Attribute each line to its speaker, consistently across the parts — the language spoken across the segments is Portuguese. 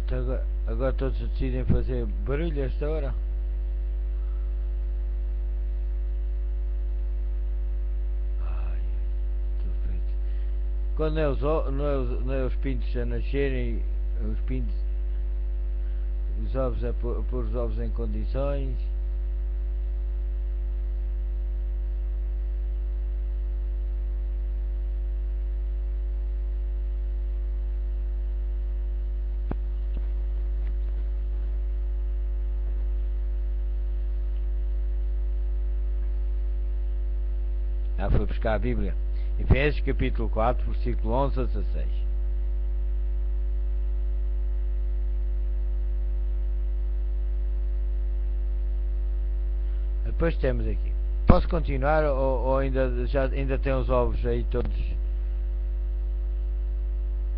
Speaker 1: Então agora todos decidem fazer barulho a esta hora. Ai, estou feito. Quando não é os pintos a nascerem, os pintos, os ovos a pôr os ovos em condições. Foi buscar a Bíblia. Efésios capítulo 4, versículo 11 a 16. Depois temos aqui. Posso continuar ou ainda tem os ovos aí todos?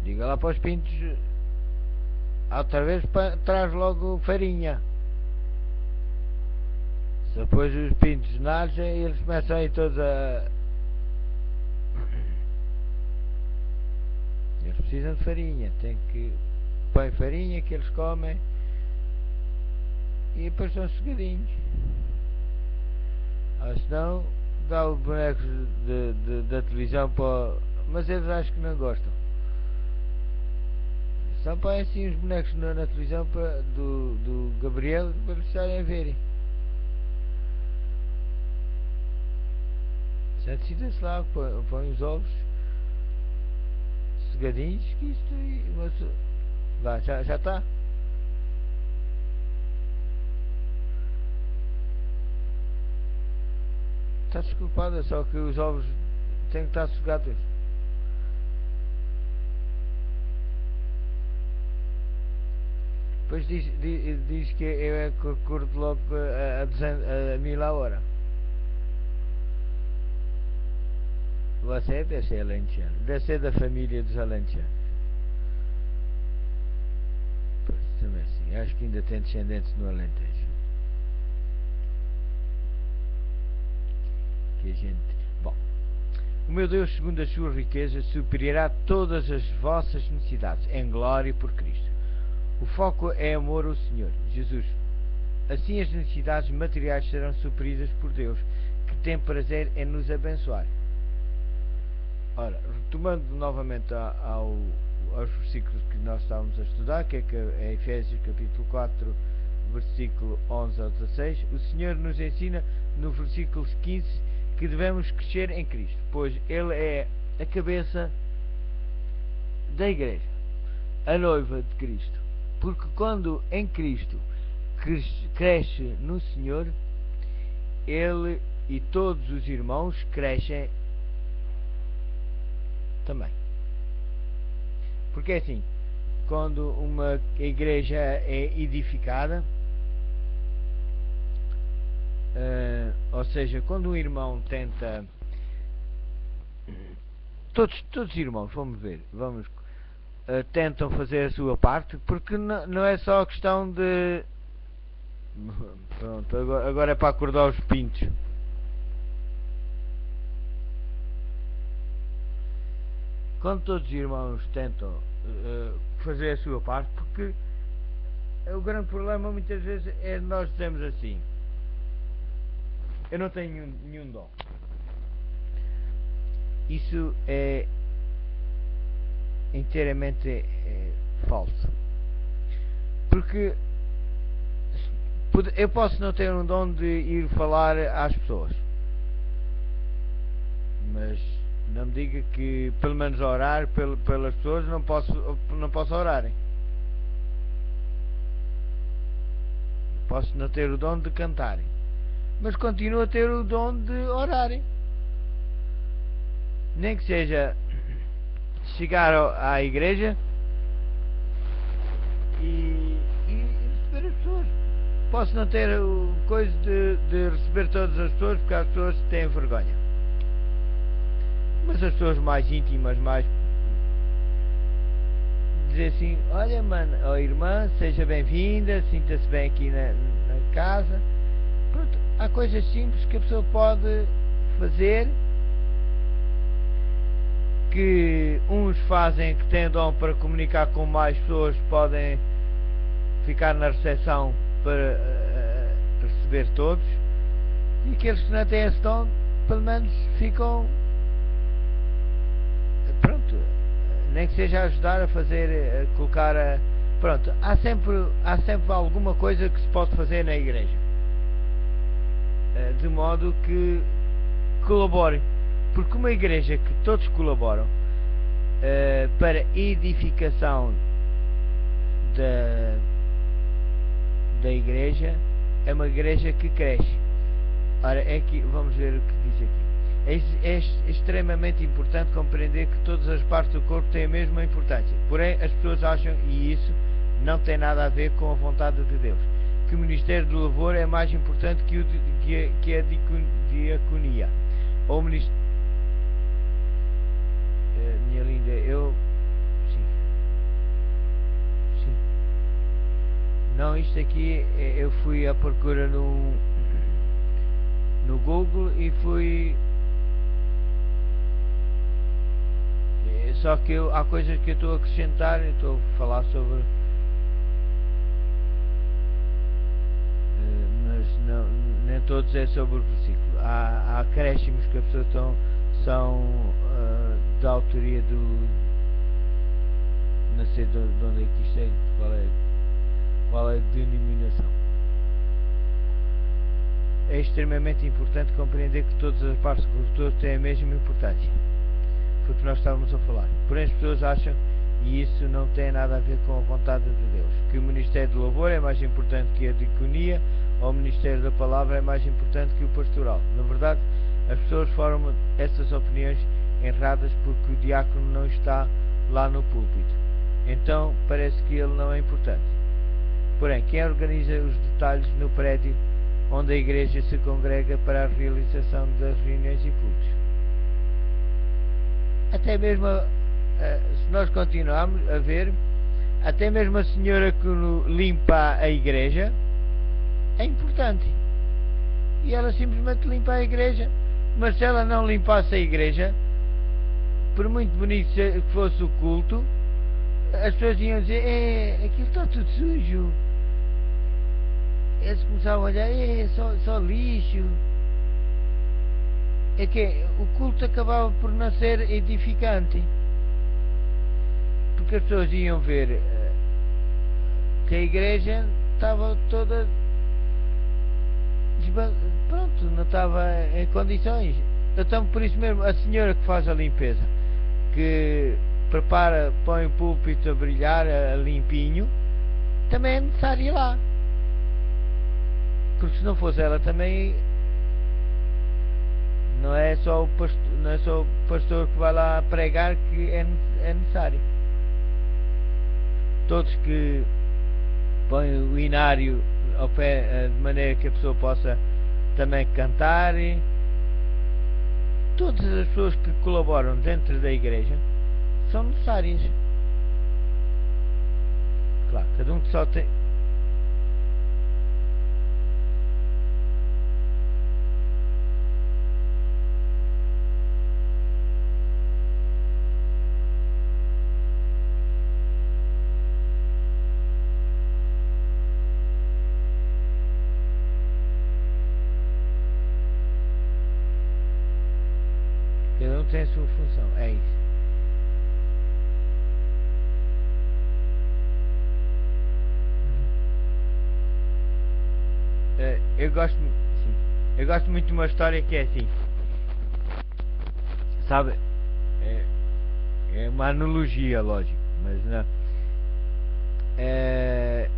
Speaker 1: Diga lá para os pintos. Outra vez traz logo farinha. Se depois os pintos nascem, eles começam aí todos a... Eles precisam de farinha. Tem que... Põe farinha que eles comem. E depois são sossegadinhos. Senão dá os bonecos da televisão para... Mas eles acho que não gostam. Só põem assim os bonecos na televisão do Gabriel para eles estarem a verem. Já decida-se lá, põe os ovos sossegadinhos que isto aí... Vá, já está. Está desculpada, só que os ovos têm que estar sossegados. Depois diz que eu é que curto logo a 1000 a hora. Você deve ser alentejano. Deve ser da família dos alentejanos. Pois, também assim. Acho que ainda tem descendentes no Alentejo. Que a gente... Bom. O meu Deus, segundo as suas riquezas, suprirá todas as vossas necessidades em glória por Cristo. O foco é amor ao Senhor, Jesus. Assim as necessidades materiais serão supridas por Deus, que tem prazer em nos abençoar. Ora, retomando novamente aos versículos que nós estávamos a estudar, que é Efésios capítulo 4, versículo 11 ao 16, o Senhor nos ensina no versículo 15 que devemos crescer em Cristo, pois Ele é a cabeça da igreja, a noiva de Cristo. Porque quando em Cristo cresce no Senhor, Ele e todos os irmãos crescem também. Porque assim, quando uma igreja é edificada, ou seja, quando um irmão tenta... Todos os irmãos, tentam fazer a sua parte, porque não é só a questão de... Pronto, agora é para acordar os pintos. Quando todos os irmãos tentam fazer a sua parte, porque o grande problema muitas vezes é nós dizemos assim: eu não tenho nenhum dom. Isso é inteiramente falso. Porque eu posso não ter um dom de ir falar às pessoas, mas não me diga que pelo menos orar pelas pessoas não posso orarem. Posso não ter o dom de cantarem, mas continuo a ter o dom de orarem. Nem que seja chegar à igreja e receber as pessoas. Posso não ter coisa de receber todas as pessoas, porque as pessoas têm vergonha. Mas as pessoas mais íntimas, mais... dizer assim: olha, mano, ó irmã, seja bem-vinda, sinta-se bem aqui na casa. Pronto, há coisas simples que a pessoa pode fazer, que uns fazem, que têm dom para comunicar com mais pessoas, podem ficar na recepção para receber todos, e aqueles que não têm esse dom, pelo menos ficam, pronto, nem que seja a ajudar a fazer, a colocar pronto, há sempre alguma coisa que se pode fazer na igreja, de modo que colaborem, porque uma igreja que todos colaboram para edificação da igreja, é uma igreja que cresce. Ora, é que, vamos ver o que diz aqui. É extremamente importante compreender que todas as partes do corpo têm a mesma importância. Porém, as pessoas acham, e isso não tem nada a ver com a vontade de Deus, que o ministério do louvor é mais importante que a diaconia. Ou o ministério... minha linda, Sim. Não, isto aqui, eu fui à procura no Google e fui... Só que há coisas que eu estou a acrescentar, eu estou a falar sobre... mas não, nem todos é sobre o versículo. Há acréscimos que as pessoas são da autoria do... não sei de onde é que isto é, qual é a denominação. É extremamente importante compreender que todas as partes do corpo têm a mesma importância. Foi o que nós estávamos a falar. Porém, as pessoas acham, e isso não tem nada a ver com a vontade de Deus, que o ministério do louvor é mais importante que a diaconia, ou o ministério da palavra é mais importante que o pastoral. Na verdade, as pessoas formam essas opiniões erradas porque o diácono não está lá no púlpito. Então, parece que ele não é importante. Porém, quem organiza os detalhes no prédio onde a igreja se congrega para a realização das reuniões e cultos? Até mesmo, se nós continuarmos a ver, até mesmo a senhora que limpa a igreja é importante. E ela simplesmente limpa a igreja. Mas se ela não limpasse a igreja, por muito bonito que fosse o culto, as pessoas iam dizer: aquilo está tudo sujo. Eles começavam a olhar: só lixo. É que o culto acabava por não ser edificante, porque as pessoas iam ver que a igreja estava toda, pronto, não estava em condições. Então, por isso mesmo, a senhora que faz a limpeza, que prepara, põe o púlpito a brilhar, a limpinho, também é necessário ir lá, porque se não fosse ela também... Não é só o pastor que vai lá pregar que é necessário. Todos que põem o inário ao pé, de maneira que a pessoa possa também cantar. Todas as pessoas que colaboram dentro da igreja são necessárias. Claro, cada um que só tem... Cada um tem a sua função, é isso. Eu gosto muito de uma história que é assim, sabe? É uma analogia, lógico, mas não.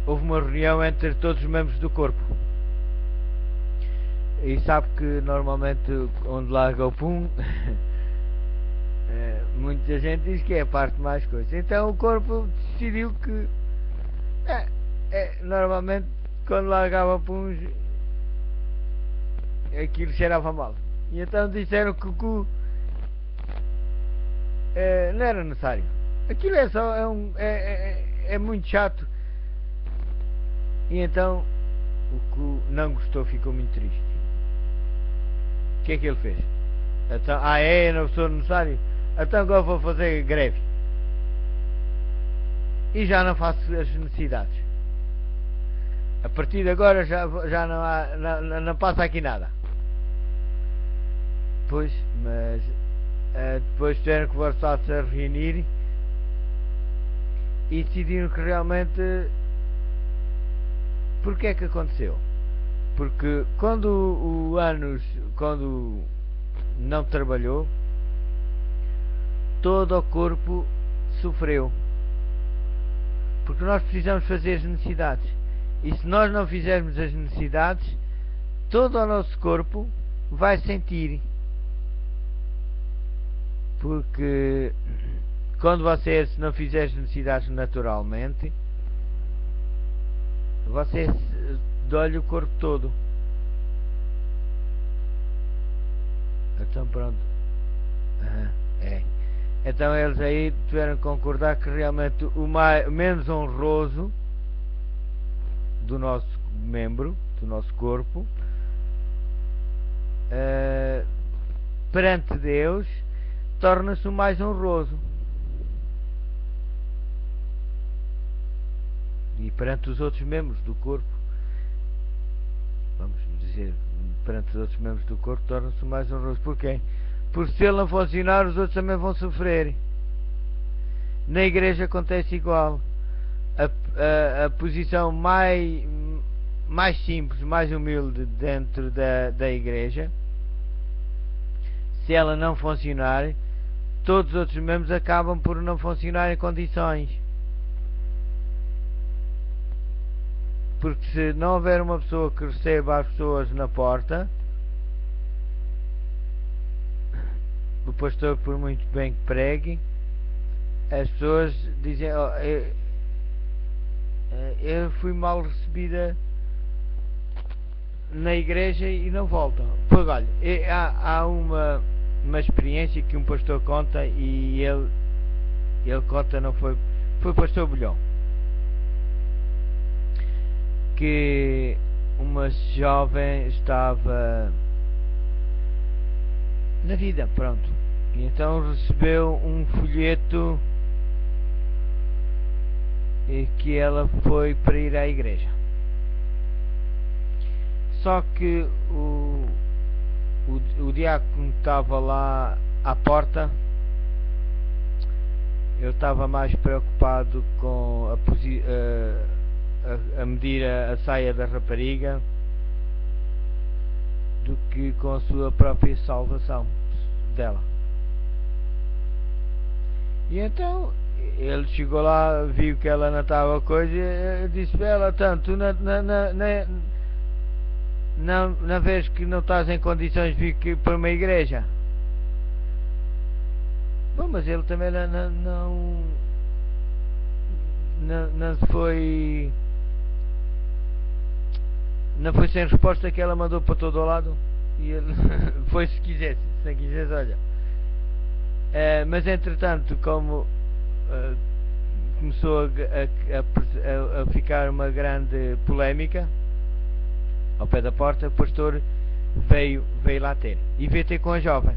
Speaker 1: Houve uma reunião entre todos os membros do corpo. E sabe que normalmente onde larga o pum, muita gente diz que é a parte mais coisa. Então o corpo decidiu que normalmente quando largava puns aquilo cheirava mal. E então disseram que o cu não era necessário. Aquilo é só é muito chato. E então o cu não gostou, ficou muito triste. O que é que ele fez? Então, não sou necessário? Então agora vou fazer greve. E já não faço as necessidades. A partir de agora já não há, não passa aqui nada. Pois, mas depois tiveram que voltar-se a reunir e decidiram que realmente, porque é que aconteceu? Porque quando o Anos, quando não trabalhou, todo o corpo sofreu, porque nós precisamos fazer as necessidades, e se nós não fizermos as necessidades, todo o nosso corpo vai sentir, porque quando você não fizer as necessidades naturalmente, você dói o corpo todo. Então pronto. Então eles aí tiveram que concordar que realmente o menos honroso do nosso membro, do nosso corpo, perante Deus, torna-se o mais honroso. E perante os outros membros do corpo, vamos dizer, perante os outros membros do corpo, torna-se o mais honroso. Porquê? Porque se ele não funcionar, os outros também vão sofrer. Na igreja acontece igual. A posição mais simples, mais humilde dentro da igreja, se ela não funcionar, todos os outros membros acabam por não funcionar em condições. Porque se não houver uma pessoa que receba as pessoas na porta, o pastor, por muito bem que pregue, as pessoas dizem: eu fui mal recebida na igreja, e não voltam. Pois olha, há uma experiência que um pastor conta, e ele conta, não foi o pastor Bolhão, que uma jovem estava na vida, pronto, e então recebeu um folheto e que ela foi para ir à igreja. Só que o diácono que estava lá à porta, ele estava mais preocupado com a medir a saia da rapariga do que com a sua própria salvação dela. E então ele chegou lá, viu que ela não estava coisa, e disse para ela: tanto, não vês que não estás em condições de vir para uma igreja? Bom, mas ele também não foi sem resposta, que ela mandou para todo o lado, e ele foi se quisesse, olha. Mas entretanto, como começou a ficar uma grande polémica ao pé da porta, o pastor veio lá ter, e veio ter com a jovem.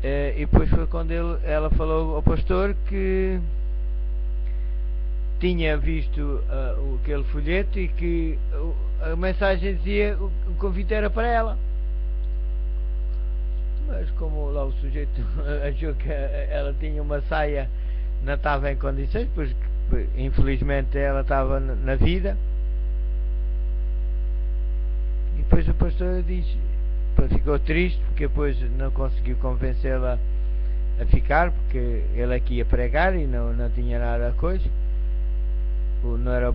Speaker 1: E depois foi quando ela falou ao pastor que tinha visto aquele folheto, e que a mensagem dizia o convite era para ela. Mas como lá o sujeito achou que ela tinha uma saia, não estava em condições, pois infelizmente ela estava na vida. E depois o pastor disse, ficou triste, porque depois não conseguiu convencê-la a ficar, porque ele aqui ia pregar e não tinha nada a coisa. Não era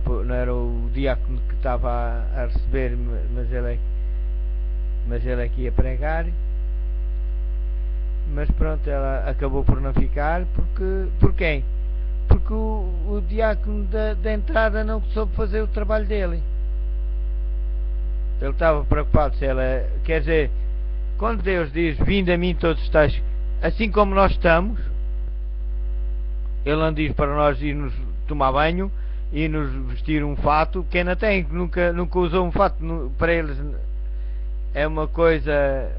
Speaker 1: o diácono que estava a receber, mas ele aqui ia pregar. Mas pronto, ela acabou por não ficar. Por quem? Porque o diácono da entrada não soube fazer o trabalho dele. Ele estava preocupado se ela... Quer dizer, quando Deus diz: vinde a mim todos estáis, assim como nós estamos, Ele não diz para nós irmos tomar banho e nos vestir um fato. Quem não tem, nunca usou um fato, para eles é uma coisa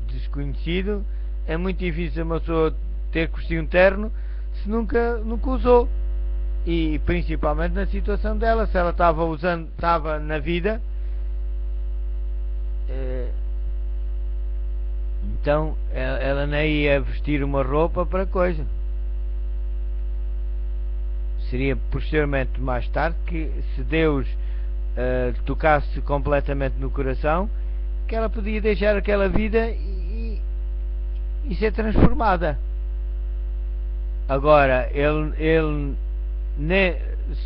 Speaker 1: desconhecido. É muito difícil uma pessoa ter que vestir um terno se nunca usou. e principalmente na situação dela, se ela estava na vida, então ela nem ia vestir uma roupa para coisa. Seria posteriormente, mais tarde, que se Deus tocasse completamente no coração, que ela podia deixar aquela vida e ser transformada. Agora,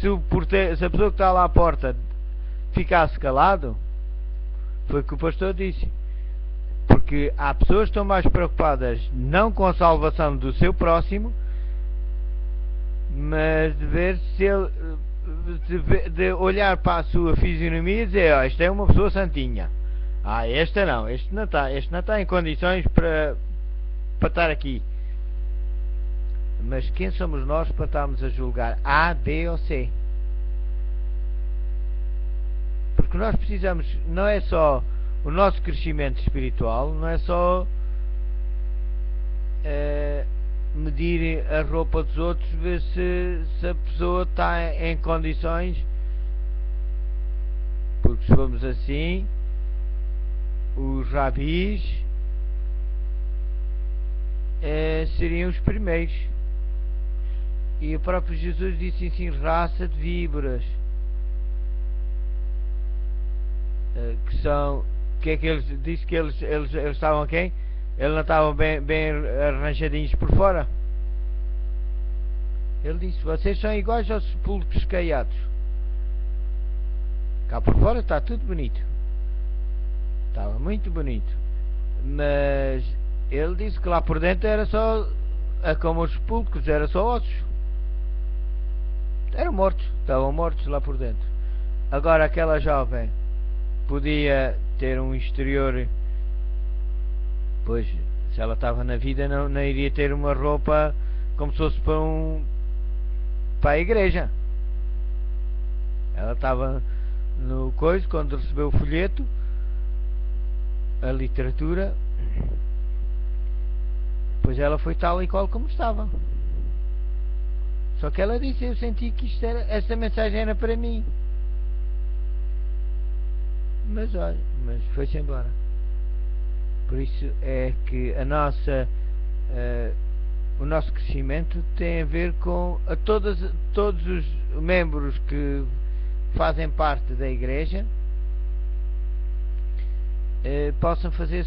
Speaker 1: se a pessoa que está lá à porta ficasse calado, foi o que o pastor disse. Porque há pessoas que estão mais preocupadas não com a salvação do seu próximo, mas de ver se ele, de olhar para a sua fisionomia e dizer: oh, esta é uma pessoa santinha, esta não, este não está em condições para estar aqui. Mas quem somos nós para estarmos a julgar A, B ou C? Porque nós precisamos, não é só o nosso crescimento espiritual, não é só medir a roupa dos outros, ver se a pessoa está em condições, porque se formos assim, os rabis seriam os primeiros, e o próprio Jesus disse assim: raça de víboras, que é que eles disse que eles estavam quem? Eles não estavam bem arranjadinhos por fora. Ele disse: vocês são iguais aos sepulcros caiados. Cá por fora está tudo bonito, estava muito bonito, mas ele disse que lá por dentro era só, como os sepulcros, era só ossos. Eram mortos, estavam mortos lá por dentro. Agora aquela jovem podia ter um exterior, pois se ela estava na vida não iria ter uma roupa como se fosse para a igreja. Ela estava no coisa, quando recebeu o folheto, a literatura, pois ela foi tal e qual como estava. Só que ela disse: eu senti que esta mensagem era para mim. Mas olha, foi-se embora. Por isso é que o nosso crescimento tem a ver com todos os membros que fazem parte da igreja possam fazer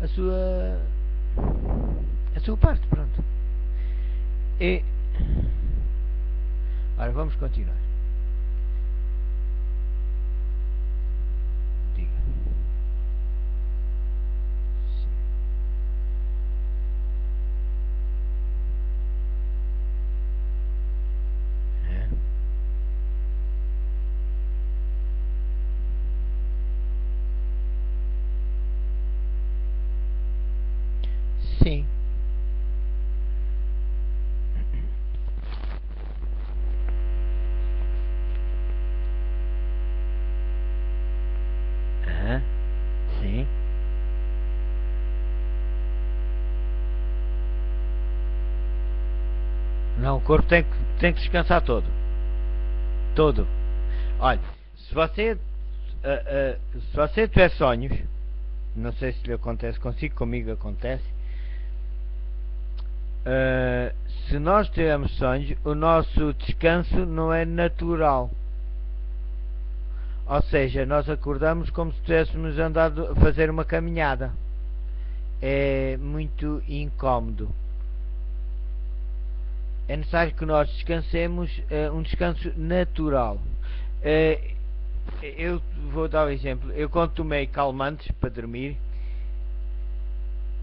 Speaker 1: a sua parte, pronto. E agora vamos continuar. Diga. Sim. Sim. Não, o corpo tem que descansar todo. Todo. Olha, se você tiver sonhos, não sei se lhe acontece consigo, comigo acontece. Se nós tivermos sonhos, o nosso descanso não é natural. Ou seja, nós acordamos como se tivéssemos andado a fazer uma caminhada. É muito incómodo. É necessário que nós descansemos, um descanso natural. Eu vou dar um exemplo. Eu, quando tomei calmantes para dormir,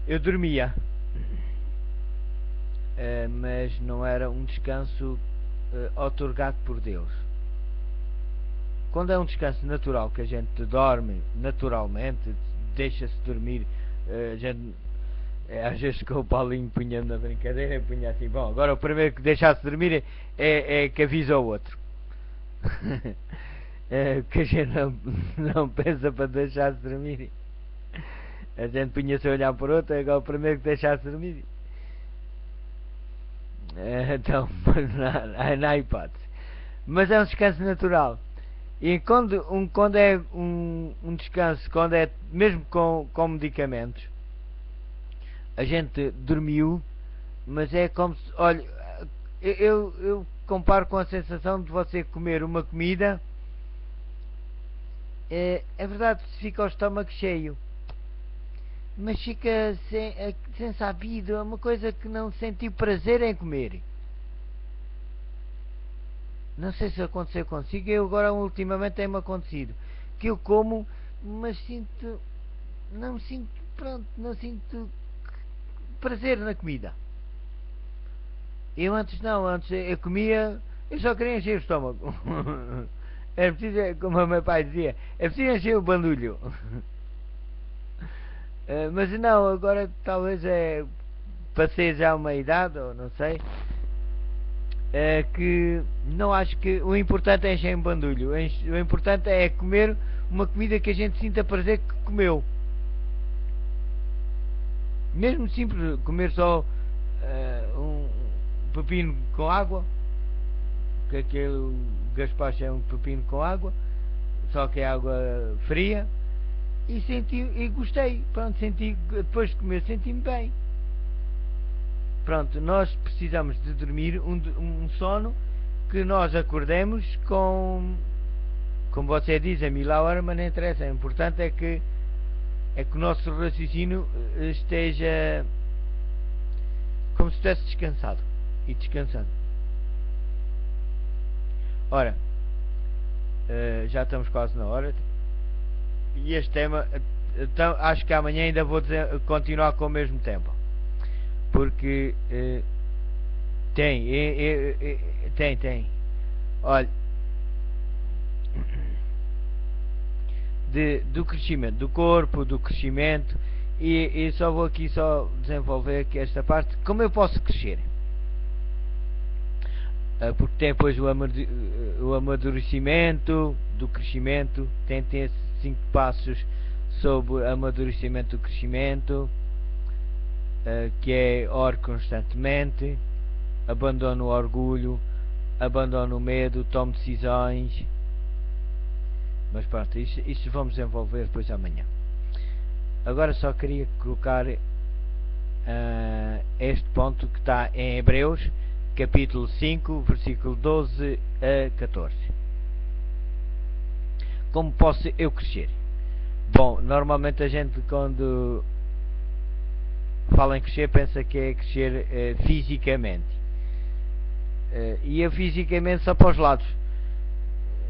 Speaker 1: eu dormia, mas não era um descanso outorgado por Deus. Quando é um descanso natural, que a gente dorme naturalmente, deixa-se dormir, a gente, às vezes que o Paulinho punha na brincadeira, punha assim: bom, agora o primeiro que deixasse dormir é que avisa o outro. Que a gente não pensa para deixar-se dormir. A gente punha-se a olhar por outro, agora o primeiro que deixasse dormir. Então, na hipótese. Mas é um descanso natural. E quando é um descanso, quando é mesmo com medicamentos, a gente dormiu, mas é como se, olha, eu comparo com a sensação de você comer uma comida, é verdade, fica o estômago cheio, mas fica sem sabido, é uma coisa que não senti prazer em comer. Não sei se aconteceu consigo, eu agora ultimamente tem-me acontecido, que eu como, mas não sinto, pronto, não sinto prazer na comida. Eu antes não, antes eu comia, eu só queria encher o estômago. É preciso, como o meu pai dizia, é preciso encher o bandulho. Mas não, agora talvez passei já uma idade, ou não sei, que não acho que o importante é encher um bandulho. O importante é comer uma comida que a gente sinta prazer que comeu. Mesmo simples, comer só um pepino com água, que aquele gaspacho é um pepino com água, só que é água fria, e gostei, pronto, depois de comer senti-me bem. Pronto, nós precisamos de dormir um sono que nós acordemos com, como você diz, a 1000 horas, mas não interessa, o importante é que o nosso raciocínio esteja como se estivesse descansado e descansando. Ora, já estamos quase na hora, e este tema, então, acho que amanhã ainda vou continuar com o mesmo tempo, porque tem, olha, do crescimento do corpo, do crescimento, e só vou aqui desenvolver aqui esta parte, como eu posso crescer, porque tem depois o amadurecimento do crescimento, tem esses 5 passos sobre amadurecimento do crescimento, que é ore constantemente, abandone o orgulho, abandone o medo, tome decisões. Mas pronto, isso vamos desenvolver depois amanhã. Agora só queria colocar este ponto que está em Hebreus, capítulo 5, versículo 12 a 14. Como posso eu crescer? Bom, normalmente a gente quando fala em crescer pensa que é crescer fisicamente. E eu fisicamente só para os lados.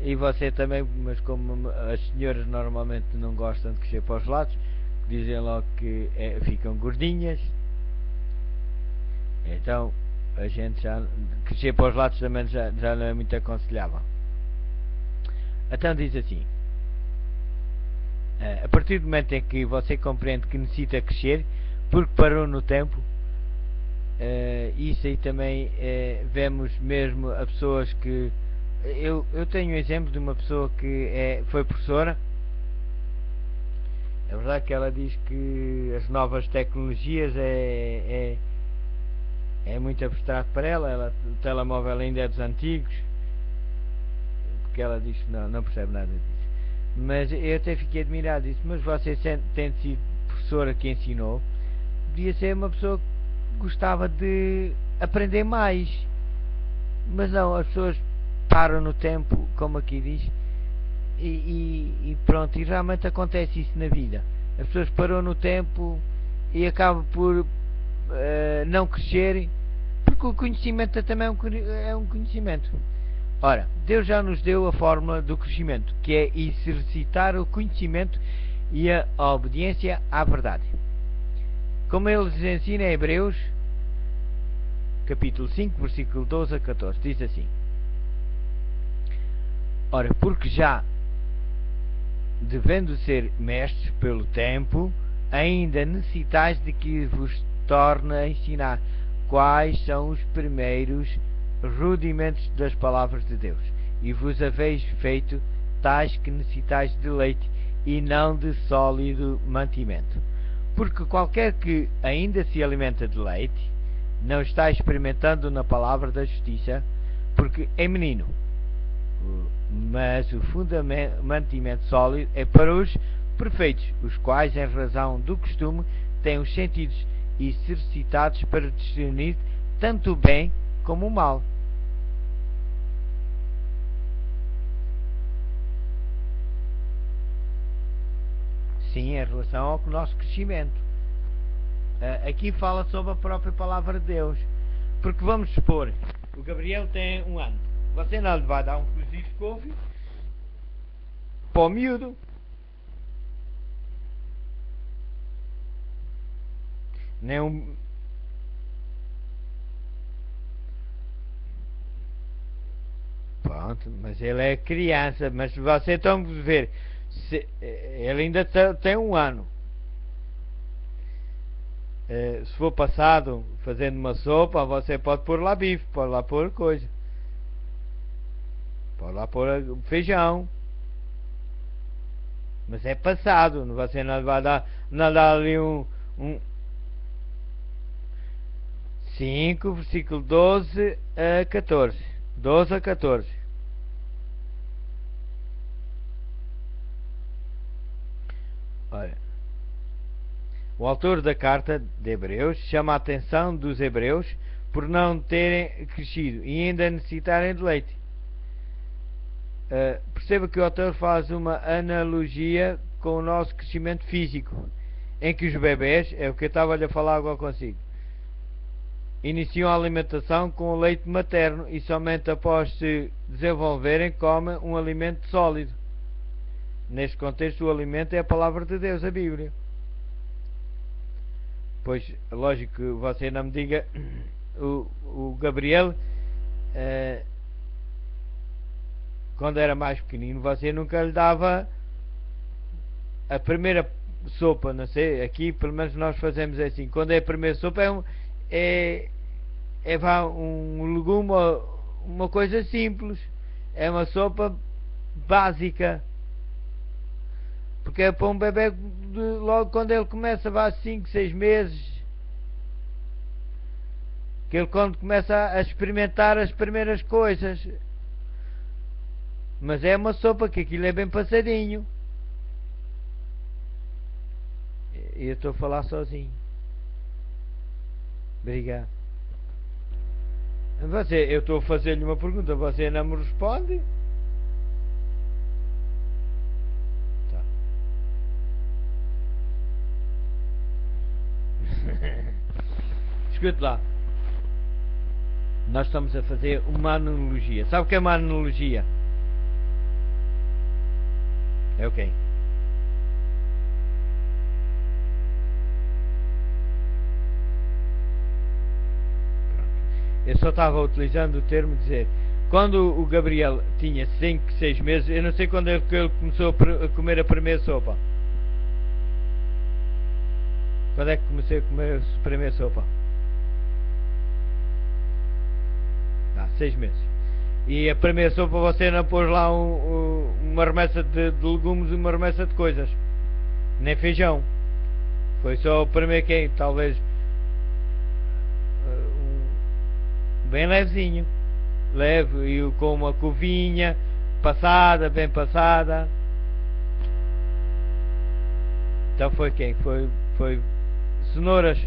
Speaker 1: E você também, mas como as senhoras normalmente não gostam de crescer para os lados, dizem logo que ficam gordinhas. Então a gente já crescer para os lados também já não é muito aconselhável. Então diz assim: a partir do momento em que você compreende que necessita crescer porque parou no tempo, isso aí também vemos mesmo a pessoas que eu tenho um exemplo de uma pessoa que foi professora. É verdade que ela diz que as novas tecnologias é muito abstrato para ela, o telemóvel ainda é dos antigos, porque ela diz que não percebe nada disso. Mas eu até fiquei admirado disso. Mas você, tendo sido professora que ensinou, podia ser uma pessoa que gostava de aprender mais. Mas não, as pessoas param no tempo, como aqui diz, e pronto, e realmente acontece isso na vida. As pessoas param no tempo e acabam por não crescerem, porque o conhecimento também é um conhecimento. Ora, Deus já nos deu a fórmula do crescimento, que é exercitar o conhecimento e a obediência à verdade. Como ele nos ensina em Hebreus, capítulo 5, versículo 12 a 14, diz assim: ora, porque já devendo ser mestres pelo tempo, ainda necessitais de que vos torne a ensinar quais são os primeiros rudimentos das palavras de Deus, e vos haveis feito tais que necessitais de leite e não de sólido mantimento. Porque qualquer que ainda se alimenta de leite não está experimentando na palavra da justiça, porque é menino. Mas o fundamento sólido é para os perfeitos, os quais, em razão do costume, têm os sentidos exercitados para discernir tanto o bem como o mal. Sim, em relação ao nosso crescimento. Aqui fala sobre a própria palavra de Deus. Porque vamos supor, o Gabriel tem 1 ano. Você não lhe vai dar um cozido de couve para o miúdo. Nem um... Pronto, mas ele é criança. Mas você tem que ver, ele ainda tem 1 ano. Se for passado fazendo uma sopa, você pode pôr lá bife, pode lá pôr coisa, pode lá pôr feijão, mas é passado. Você não vai dar, não dá ali um 5, versículo 12 a 14, 12 a 14. Olha, o autor da carta de Hebreus chama a atenção dos hebreus por não terem crescido e ainda necessitarem de leite. Perceba que o autor faz uma analogia com o nosso crescimento físico, em que os bebés, é o que eu estava a falar agora consigo, iniciam a alimentação com o leite materno e somente após se desenvolverem comem um alimento sólido. Neste contexto, o alimento é a palavra de Deus, a Bíblia. Pois, lógico que você não me diga, o Gabriel, quando era mais pequenino, você nunca lhe dava a primeira sopa, não sei, aqui pelo menos nós fazemos assim, quando é a primeira sopa é um legume, uma coisa simples, é uma sopa básica. Porque é para um bebê, logo quando ele começa, vá 5, 6 meses, que ele quando começa a experimentar as primeiras coisas. Mas é uma sopa, que aquilo é bem passadinho. E eu estou a falar sozinho. Obrigado. Eu estou a fazer-lhe uma pergunta, você não me responde? Escute lá. Nós estamos a fazer uma analogia. Sabe o que é uma analogia? É o quê? Eu só estava utilizando o termo de dizer, quando o Gabriel tinha 5, 6 meses, eu não sei quando é que ele começou a comer a primeira sopa. Quando é que comecei a comer a primeira sopa? 6 meses. E a primeira sopa você não pôs lá uma remessa de legumes e uma remessa de coisas, nem feijão. Foi só o primeiro que talvez bem levezinho, leve, e com uma covinha passada, bem passada. Então foi quem? Foi cenouras.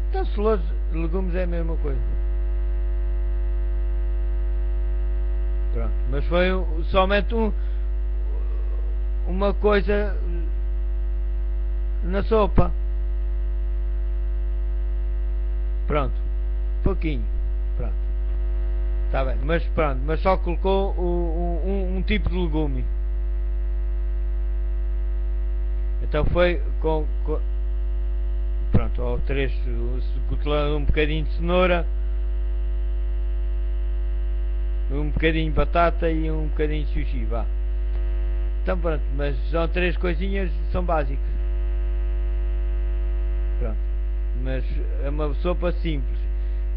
Speaker 1: Então cenouras, legumes é a mesma coisa. Pronto. Mas foi somente uma coisa na sopa. Pronto. Pouquinho. Pronto. Está bem. Mas pronto. Mas só colocou um tipo de legume. Então foi com pronto, ou 3, um bocadinho de cenoura, um bocadinho de batata e um bocadinho de sushi, vá. Então pronto, mas são 3 coisinhas, são básicas. Pronto. Mas é uma sopa simples.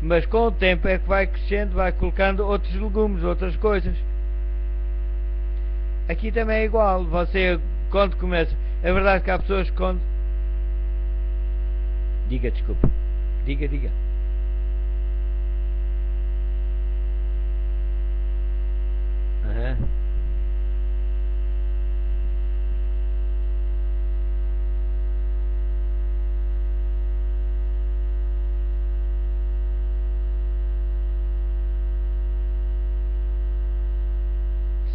Speaker 1: Mas com o tempo é que vai crescendo, vai colocando outros legumes, outras coisas. Aqui também é igual. Você quando começa, é verdade que há pessoas que quando... Diga, desculpa. Diga, diga. Aham.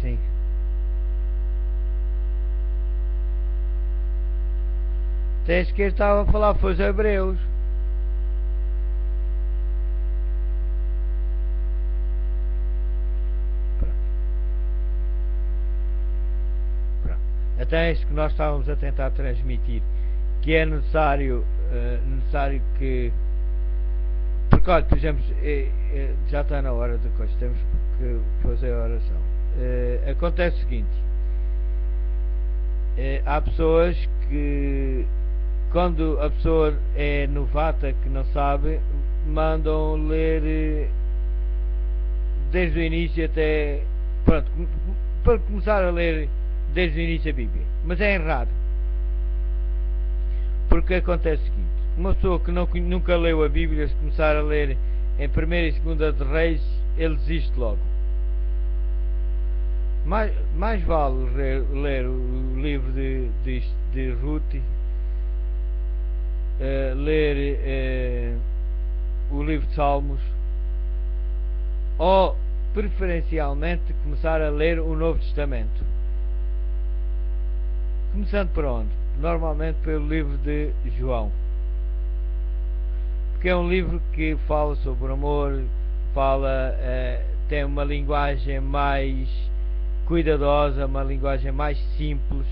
Speaker 1: Sim. Até que estava a falar foi os Hebreus. Pronto. Pronto. Até isso que nós estávamos a tentar transmitir, que é necessário, necessário porque olha, por exemplo, já está na hora de coisa, temos que fazer a oração. Acontece o seguinte, há pessoas que, quando a pessoa é novata, que não sabe, mandam ler desde o início até, pronto, para começar a ler desde o início a Bíblia, mas é errado, porque acontece o seguinte: uma pessoa que nunca leu a Bíblia, se começar a ler em 1ª e 2ª de Reis, ele desiste logo. Mais vale ler o livro de Ruth, ler o livro de Salmos, ou preferencialmente começar a ler o Novo Testamento. Começando por onde? Normalmente pelo livro de João, porque é um livro que fala sobre o amor, tem uma linguagem mais cuidadosa, uma linguagem mais simples.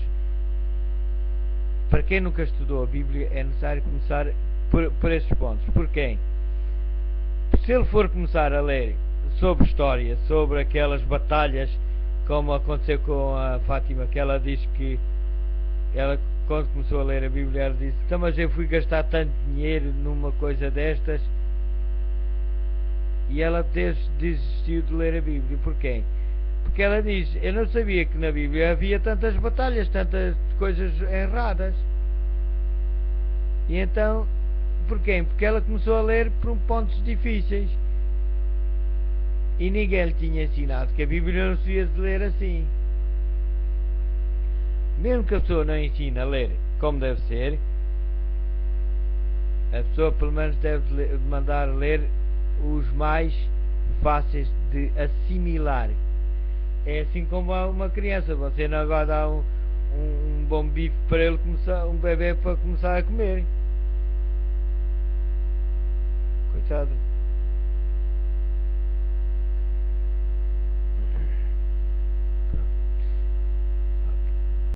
Speaker 1: Para quem nunca estudou a Bíblia, é necessário começar por esses pontos. Porquê? Se ele for começar a ler sobre história, sobre aquelas batalhas, como aconteceu com a Fátima, que ela diz que ela, quando começou a ler a Bíblia, ela disse: então, mas eu fui gastar tanto dinheiro numa coisa destas. E ela desistiu de ler a Bíblia. Porquê? Porque ela diz: eu não sabia que na Bíblia havia tantas batalhas, tantas coisas erradas. E então, porquê? Porque ela começou a ler por pontos difíceis, e ninguém lhe tinha ensinado que a Bíblia não se devia de ler assim. Mesmo que a pessoa não ensine a ler como deve ser, a pessoa pelo menos deve mandar ler os mais fáceis de assimilar. É assim como uma criança: você não vai dar um bom bife para ele começar, um bebê para começar a comer. Coitado.